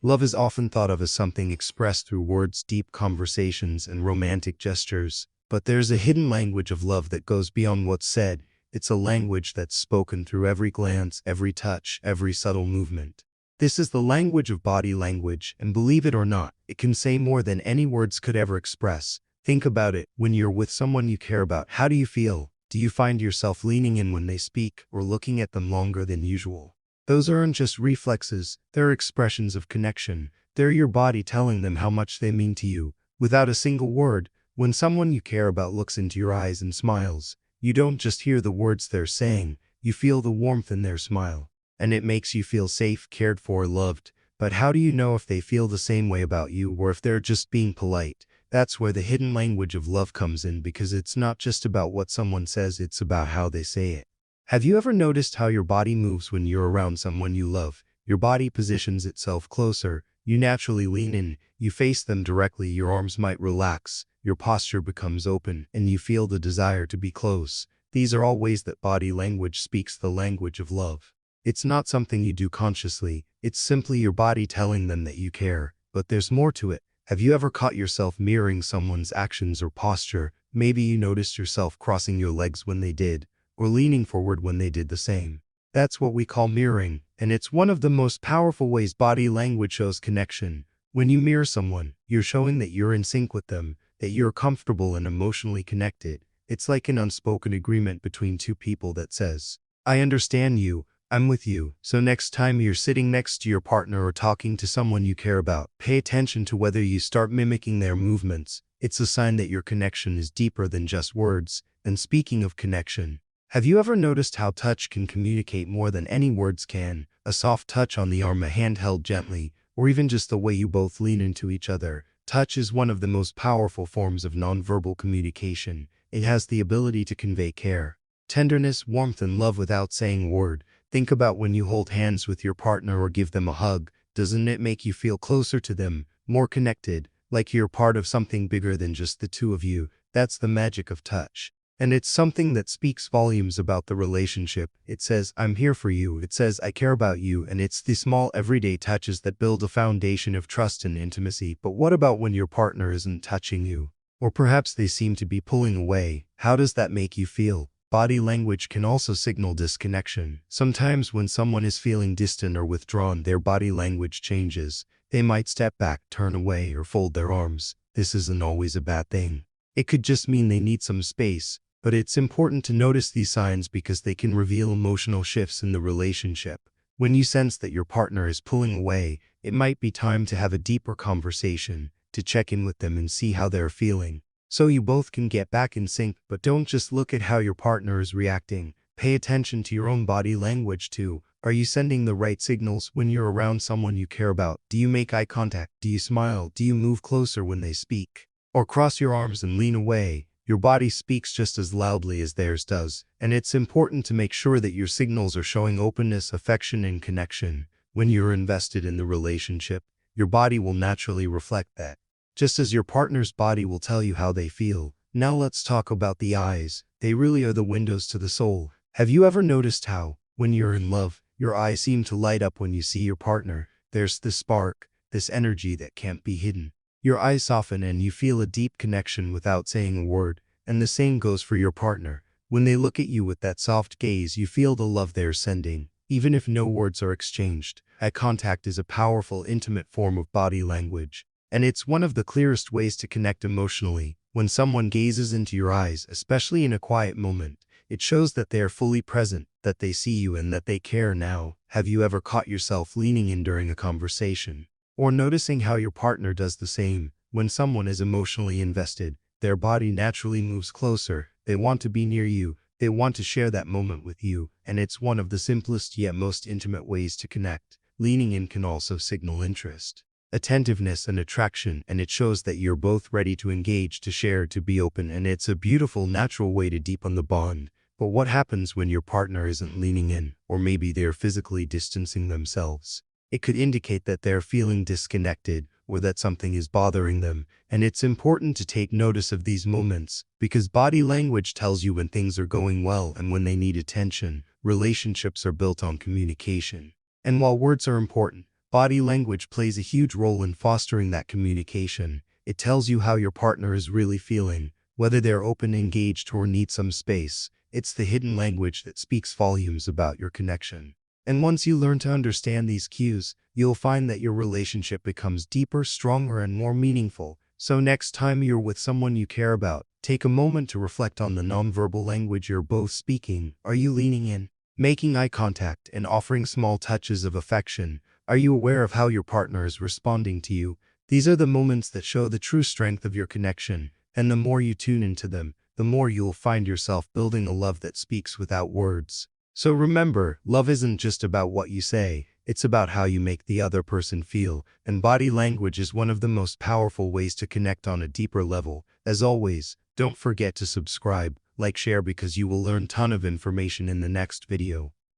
Love is often thought of as something expressed through words, deep conversations, and romantic gestures. But there's a hidden language of love that goes beyond what's said. It's a language that's spoken through every glance, every touch, every subtle movement. This is the language of body language, and believe it or not, it can say more than any words could ever express. Think about it. When you're with someone you care about, how do you feel? Do you find yourself leaning in when they speak, or looking at them longer than usual? Those aren't just reflexes, they're expressions of connection. They're your body telling them how much they mean to you. Without a single word, when someone you care about looks into your eyes and smiles, you don't just hear the words they're saying, you feel the warmth in their smile. And it makes you feel safe, cared for, loved. But how do you know if they feel the same way about you or if they're just being polite? That's where the hidden language of love comes in, because it's not just about what someone says, it's about how they say it. Have you ever noticed how your body moves when you're around someone you love? Your body positions itself closer, you naturally lean in, you face them directly, your arms might relax, your posture becomes open, and you feel the desire to be close. These are all ways that body language speaks the language of love. It's not something you do consciously, it's simply your body telling them that you care. But there's more to it. Have you ever caught yourself mirroring someone's actions or posture? Maybe you noticed yourself crossing your legs when they did, or leaning forward when they did the same. That's what we call mirroring, and it's one of the most powerful ways body language shows connection. When you mirror someone, you're showing that you're in sync with them, that you're comfortable and emotionally connected. It's like an unspoken agreement between two people that says, I understand you, I'm with you. So next time you're sitting next to your partner or talking to someone you care about, pay attention to whether you start mimicking their movements. It's a sign that your connection is deeper than just words. And speaking of connection, have you ever noticed how touch can communicate more than any words can? A soft touch on the arm, a hand held gently, or even just the way you both lean into each other. Touch is one of the most powerful forms of nonverbal communication. It has the ability to convey care, tenderness, warmth, and love without saying a word. Think about when you hold hands with your partner or give them a hug. Doesn't it make you feel closer to them, more connected, like you're part of something bigger than just the two of you? That's the magic of touch. And it's something that speaks volumes about the relationship. It says, I'm here for you. It says, I care about you. And it's the small everyday touches that build a foundation of trust and intimacy. But what about when your partner isn't touching you? Or perhaps they seem to be pulling away. How does that make you feel? Body language can also signal disconnection. Sometimes when someone is feeling distant or withdrawn, their body language changes. They might step back, turn away, or fold their arms. This isn't always a bad thing. It could just mean they need some space. But it's important to notice these signs because they can reveal emotional shifts in the relationship. When you sense that your partner is pulling away, it might be time to have a deeper conversation, to check in with them and see how they're feeling, so you both can get back in sync. But don't just look at how your partner is reacting. Pay attention to your own body language too. Are you sending the right signals when you're around someone you care about? Do you make eye contact? Do you smile? Do you move closer when they speak? Or cross your arms and lean away? Your body speaks just as loudly as theirs does, and it's important to make sure that your signals are showing openness, affection, and connection. When you're invested in the relationship, your body will naturally reflect that, just as your partner's body will tell you how they feel. Now let's talk about the eyes. They really are the windows to the soul. Have you ever noticed how, when you're in love, your eyes seem to light up when you see your partner? There's this spark, this energy that can't be hidden. Your eyes soften and you feel a deep connection without saying a word. And the same goes for your partner. When they look at you with that soft gaze, you feel the love they're sending, even if no words are exchanged. Eye contact is a powerful, intimate form of body language, and it's one of the clearest ways to connect emotionally. When someone gazes into your eyes, especially in a quiet moment, it shows that they are fully present, that they see you, and that they care. Now, have you ever caught yourself leaning in during a conversation, or noticing how your partner does the same? When someone is emotionally invested, their body naturally moves closer. They want to be near you. They want to share that moment with you. And it's one of the simplest yet most intimate ways to connect. Leaning in can also signal interest, attentiveness, and attraction, and it shows that you're both ready to engage, to share, to be open, and it's a beautiful, natural way to deepen the bond. But what happens when your partner isn't leaning in, or maybe they're physically distancing themselves? It could indicate that they're feeling disconnected, or that something is bothering them. And it's important to take notice of these moments, because body language tells you when things are going well and when they need attention. Relationships are built on communication. And while words are important, Body language plays a huge role in fostering that communication. It tells you how your partner is really feeling, whether they're open, engaged, or need some space. It's the hidden language that speaks volumes about your connection. And once you learn to understand these cues, you'll find that your relationship becomes deeper, stronger, and more meaningful. So next time you're with someone you care about, take a moment to reflect on the nonverbal language you're both speaking. Are you leaning in, making eye contact, and offering small touches of affection? Are you aware of how your partner is responding to you? These are the moments that show the true strength of your connection, and the more you tune into them, the more you'll find yourself building a love that speaks without words. So remember, love isn't just about what you say, it's about how you make the other person feel, and body language is one of the most powerful ways to connect on a deeper level. As always, don't forget to subscribe, like, share, because you will learn a ton of information in the next video.